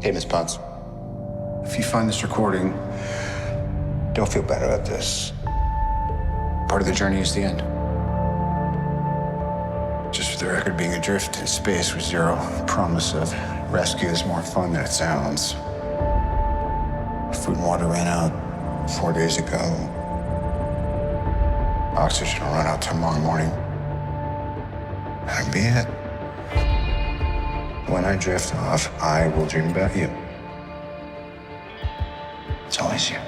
Hey, Miss Potts. If you find this recording, don't feel bad about this. Part of the journey is the end. Just for the record, being adrift in space with zero promise of rescue is more fun than it sounds. Food and water ran out 4 days ago. Oxygen will run out tomorrow morning. That'll be it. When I drift off, I will dream about you. It's always you.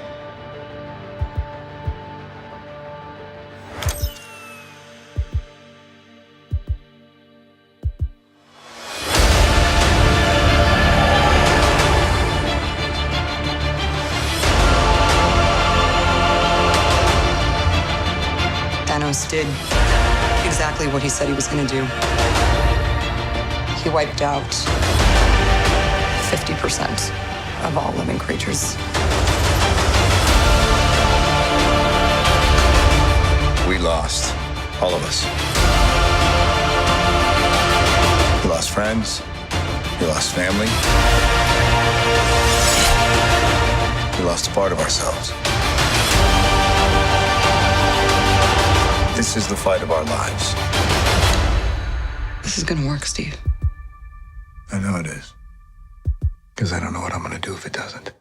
Thanos did exactly what he said he was going to do. He wiped out 50% of all living creatures. We lost, all of us. We lost friends, we lost family, we lost a part of ourselves. This is the fight of our lives. This is going to work, Steve. I know it is. Because I don't know what I'm going to do if it doesn't.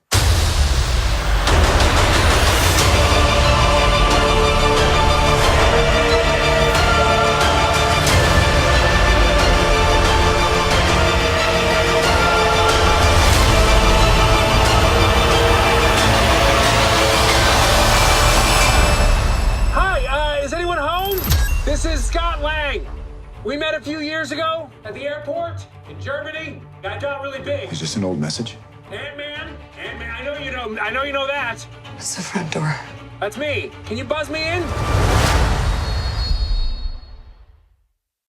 Hi, is anyone home? This is Scott Lang. We met a few years ago at the airport in Germany. I got really big. Is this an old message? Ant-Man, I know you know that. It's the front door. That's me. Can you buzz me in?